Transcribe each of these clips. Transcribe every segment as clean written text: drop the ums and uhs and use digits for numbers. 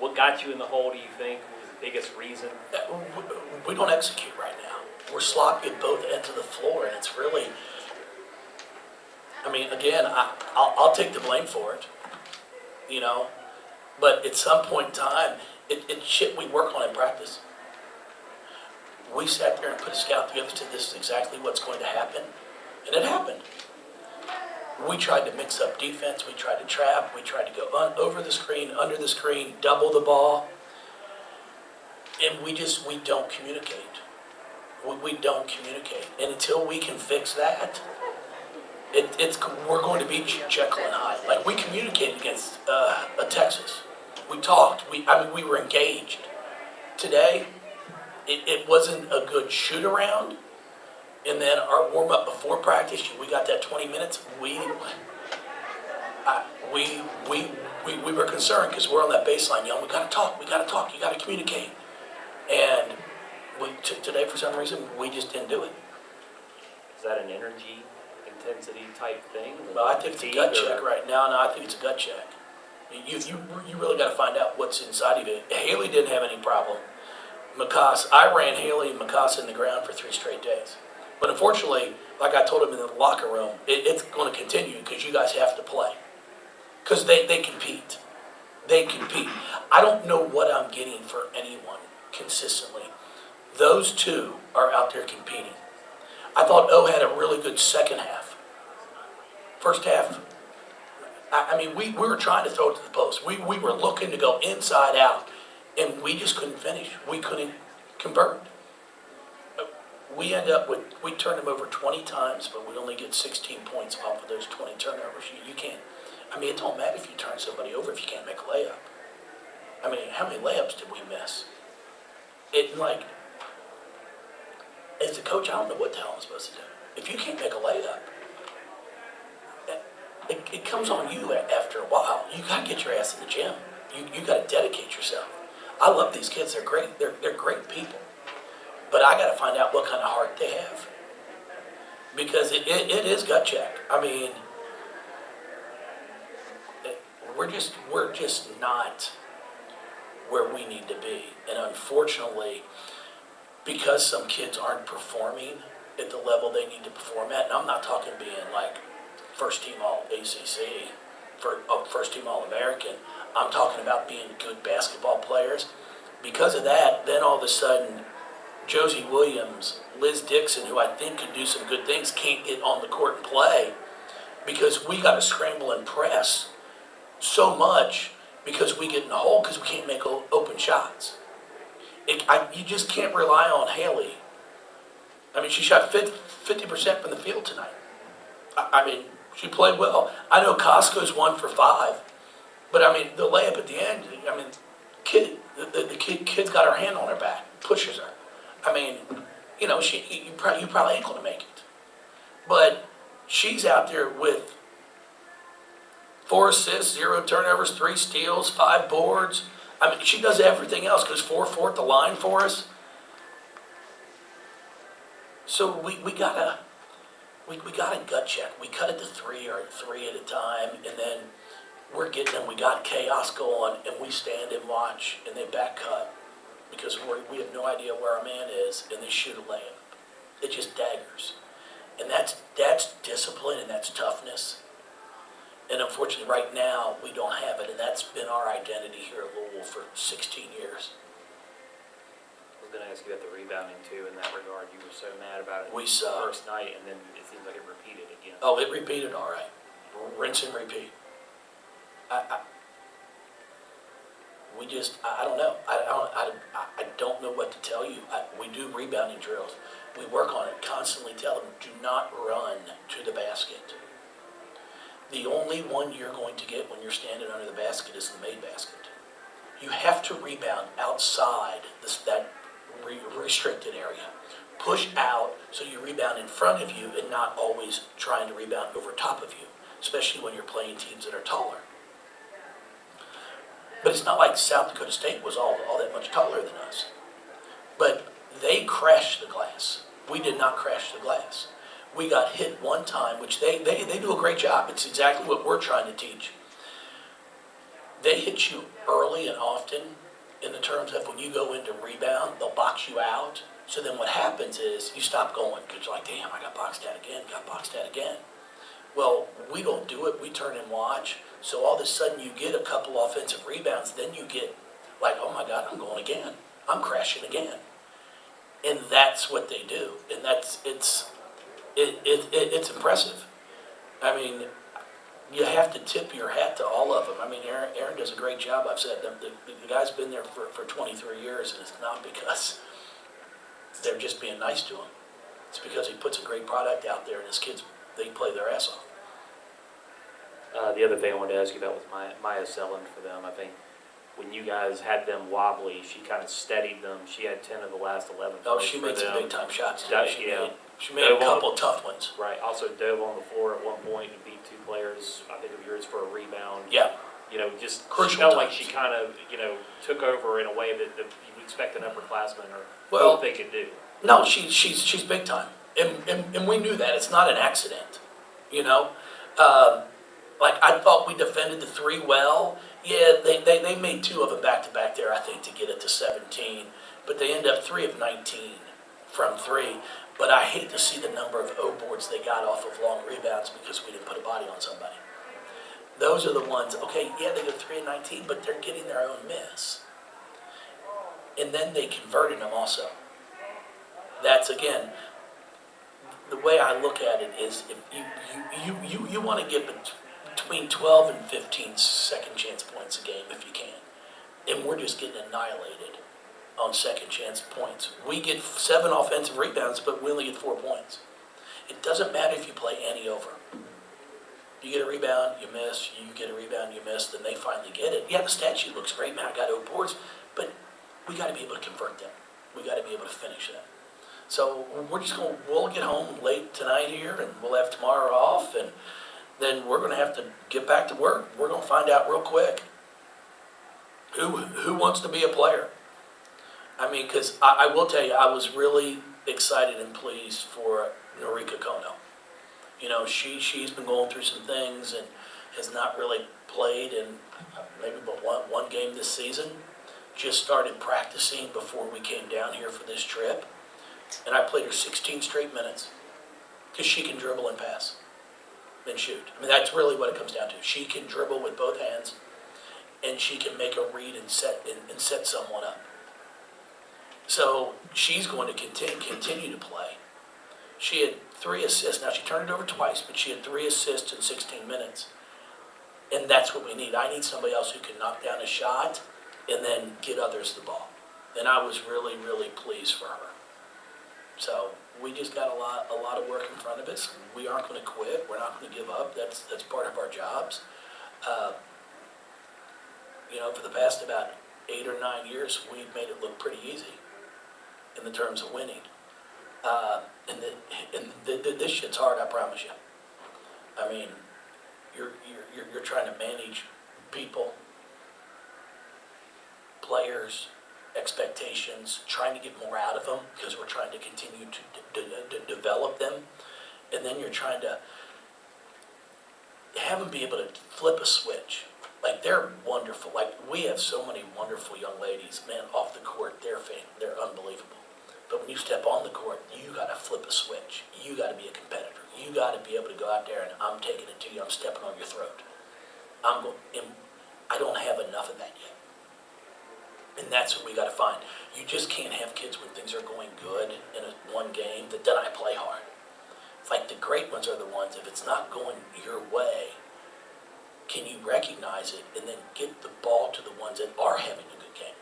What got you in the hole, do you think, was the biggest reason? We don't execute right now. We're sloppy at both ends of the floor, and it's really, I mean, again, I'll take the blame for it, you know, but at some point in time, it's shit we work on in practice. We sat there and put a scout together and said, this is exactly what's going to happen, and it happened. We tried to mix up defense, we tried to trap, we tried to go over the screen, under the screen, double the ball, and we don't communicate. We don't communicate, and until we can fix that, we're going to be Jekyll and Hyde. Like, we communicated against Texas. We talked. We were engaged. Today, it wasn't a good shoot around. And then our warm up before practice, we got that 20 minutes. We were concerned because we're on that baseline, we got to talk. You got to communicate. And today, for some reason, we just didn't do it. Is that an energy intensity type thing? Well, I think it's a gut check right now. No, I think it's a gut check. You really got to find out what's inside of it. Haley didn't have any problem. I ran Haley and Mikasa in the ground for 3 straight days. But unfortunately, like I told him in the locker room, it's going to continue because you guys have to play. Because they compete. They compete. I don't know what I'm getting for anyone consistently. Those two are out there competing. I thought O had a really good second half. First half, we were trying to throw it to the post. We were looking to go inside out, and we just couldn't finish. We couldn't convert. We turned them over 20 times, but we only get 16 points off of those 20 turnovers. You can't, it don't matter if you turn somebody over if you can't make a layup. How many layups did we miss? As a coach, I don't know what the hell I'm supposed to do. If you can't make a layup, it comes on you after a while. You got to get your ass in the gym. You got to dedicate yourself. I love these kids. They're great. They're great people. But I got to find out what kind of heart they have. Because it is gut check. We're just not where we need to be. And unfortunately, because some kids aren't performing at the level they need to perform at, and I'm not talking being like first team all ACC, first team all American. I'm talking about being good basketball players. Because of that, then all of a sudden, Josie Williams, Liz Dixon, who I think could do some good things, can't get on the court and play because we got to scramble and press so much because we get in the hole because we can't make open shots. You just can't rely on Haley. She shot 50% from the field tonight. She played well. I know Costco's 1 for 5, but the layup at the end. The kid's got her hand on her back, pushes her. You probably ain't gonna make it, but she's out there with 4 assists, 0 turnovers, 3 steals, 5 boards. She does everything else. Goes 4-4 at the line for us. So we gotta gut check. We cut it to 3 or 3 at a time, and then we're getting them. We got chaos going, and we stand and watch, and they back cut because we have no idea where our man is, and they shoot a layup. It just daggers, and that's discipline and that's toughness. And unfortunately, right now, we don't have it, and that's been our identity here at Louisville for 16 years. I was going to ask you about the rebounding, too, in that regard. You were so mad about it We the sucked. first night, and then it seems like it repeated again. Oh, it repeated all right. Rinse and repeat. I don't know. I don't know what to tell you. We do rebounding drills. We work on it, constantly tell them, do not run to the basket. The only one you're going to get when you're standing under the basket is the made basket. You have to rebound outside that restricted area. Push out so you rebound in front of you and not always trying to rebound over top of you, especially when you're playing teams that are taller. But it's not like South Dakota State was all that much taller than us. But they crashed the glass. We did not crash the glass. We got hit one time, which they do a great job. It's exactly what we're trying to teach. They get you early and often in the terms of when you go into rebound, they'll box you out. So then what happens is you stop going because you're like, damn, I got boxed out again. Well, we don't do it. We turn and watch. So all of a sudden you get a couple offensive rebounds. Then you get like, oh my God, I'm going again. I'm crashing again. And that's what they do. And it's impressive. I mean, you have to tip your hat to all of them. I mean, Aaron does a great job. I've said the guy's been there for 23 years, and it's not because they're just being nice to him. It's because he puts a great product out there, and his kids, they play their ass off. The other thing I wanted to ask you about was Maya selling for them. I think when you guys had them wobbly, she kind of steadied them. She had 10 of the last 11 Oh, points she for made some them. big-time shots. Yeah. She made a couple tough ones. Right. Also dove on the floor at one point and beat 2 players, I think of yours, for a rebound. Yeah. You know, just Crucial she felt times. like she kind of, you know, took over in a way that you would expect an upperclassman or Well, hope they could do. No, she's big time, and we knew that. It's not an accident, you know. Like I thought we defended the 3 well. Yeah, they made 2 of them back to back there, I think, to get it to 17. But they end up 3 of 19 from 3. But I hate to see the number of O boards they got off of long rebounds because we didn't put a body on somebody. Those are the ones. Okay, yeah, they go 3 of 19, but they're getting their own miss, and then they converted them also. That's, again, the way I look at it is if you want to get between 12 and 15 second chance points a game if you can. And we're just getting annihilated on second chance points. We get 7 offensive rebounds, but we only get 4 points. It doesn't matter if you play any over. You get a rebound, you miss. You get a rebound, you miss. Then they finally get it. Yeah, the stat sheet looks great, man. I got 0 boards, but we got to be able to convert them. We got to be able to finish that. So we'll get home late tonight here, and we'll have tomorrow off, and then we're going to have to get back to work. We're going to find out real quick who wants to be a player. I mean, because I will tell you, I was really excited and pleased for Norika Kono. You know, she's been going through some things and has not really played in maybe but one game this season. Just started practicing before we came down here for this trip. And I played her 16 straight minutes because she can dribble and pass and shoot. I mean, that's really what it comes down to. She can dribble with both hands, and she can make a read and set someone up. So she's going to continue to play. She had 3 assists. Now, she turned it over twice, but she had 3 assists in 16 minutes. And that's what we need. I need somebody else who can knock down a shot and then get others the ball. And I was really, really pleased for her. So we just got a lot of work in front of us. We aren't going to quit. We're not going to give up. That's part of our jobs. You know, for the past about 8 or 9 years, we've made it look pretty easy in the terms of winning. And this shit's hard, I promise you. I mean, you're trying to manage people, players, expectations, trying to get more out of them because we're trying to continue to develop them. And then you're trying to have them be able to flip a switch. Like, they're wonderful. Like, we have so many wonderful young ladies, man, off the court. They're unbelievable. But when you step on the court, you got to flip a switch. You got to be a competitor. You got to be able to go out there and I'm taking it to you. I'm stepping on your throat. I don't have enough of that yet. And that's what we got to find. You just can't have kids when things are going good in one game that then I play hard. It's like the great ones are the ones, if it's not going your way, can you recognize it and then get the ball to the ones that are having a good game?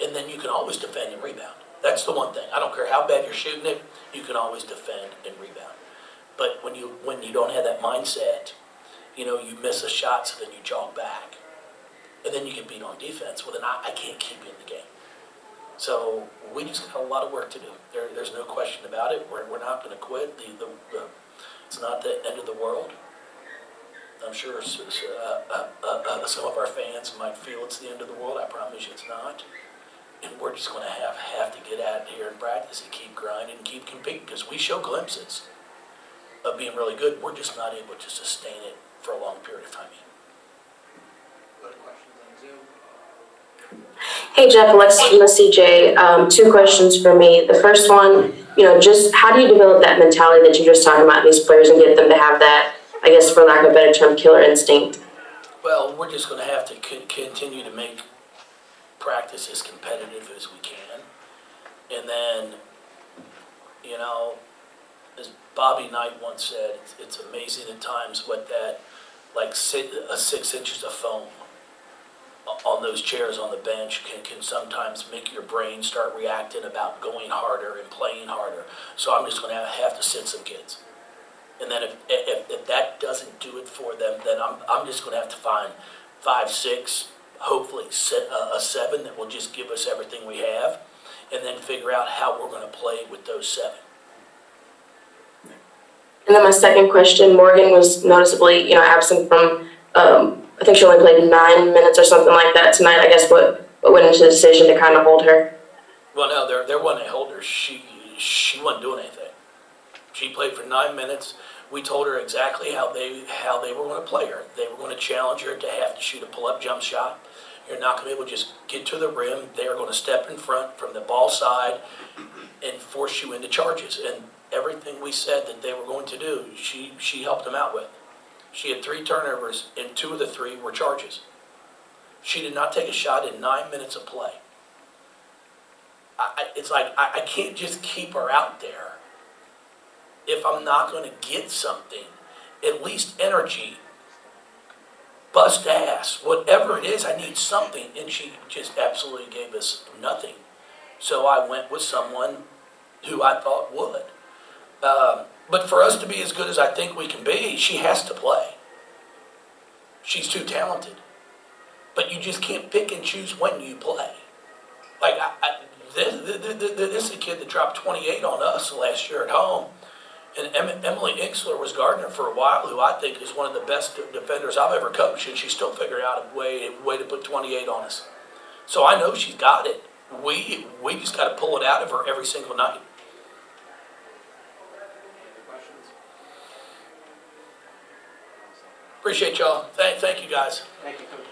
And then you can always defend and rebound. That's the one thing. I don't care how bad you're shooting it, you can always defend and rebound. But when you don't have that mindset, you know, you miss a shot, so then you jog back. And then you get beat on defense. Well, then I can't keep you in the game. So we just got a lot of work to do. There's no question about it. We're not going to quit. It's not the end of the world. I'm sure some of our fans might feel it's the end of the world. I promise you it's not. And we're just going to have to get out here and practice and keep grinding and keep competing because we show glimpses of being really good. We're just not able to sustain it for a long period of time yet. Other questions on Zoom? Hey Jeff, Alexis from the CJ. Two questions for me. The first one, just how do you develop that mentality that you're just talking about in these players and get them to have that, I guess for lack of a better term, killer instinct? Well, we're just gonna have to continue to make practice as competitive as we can. And then, you know, as Bobby Knight once said, it's amazing at times what that, like 6 inches of foam on those chairs on the bench can sometimes make your brain start reacting about going harder and playing harder. So I'm just gonna have to sit some kids. And then if that doesn't do it for them, then I'm just gonna have to find 5, 6, hopefully a 7 that will just give us everything we have, and then figure out how we're gonna play with those 7. And then my second question, Morgan was noticeably, absent from, I think she only played 9 minutes or something like that tonight. I guess what went into the decision to kind of hold her? Well, no, there wasn't a holder. She wasn't doing anything. She played for 9 minutes. We told her exactly how they were going to play her. They were going to challenge her to have to shoot a pull-up jump shot. You're not going to be able to just get to the rim. They are going to step in front from the ball side and force you into charges. And everything we said that they were going to do, she helped them out with. She had 3 turnovers, and 2 of the 3 were charges. She did not take a shot in 9 minutes of play. It's like I can't just keep her out there if I'm not going to get something. At least energy, bust ass, whatever it is, I need something. And she just absolutely gave us nothing. So I went with someone who I thought would. But for us to be as good as I think we can be, she has to play. She's too talented. But you just can't pick and choose when you play. Like, this is a kid that dropped 28 on us last year at home. And Emily Inksler was guarding her for a while, who I think is one of the best defenders I've ever coached, and she still figured out a way to put 28 on us. So I know she's got it. We just got to pull it out of her every single night. Appreciate y'all. Thank you guys. Thank you, Coach.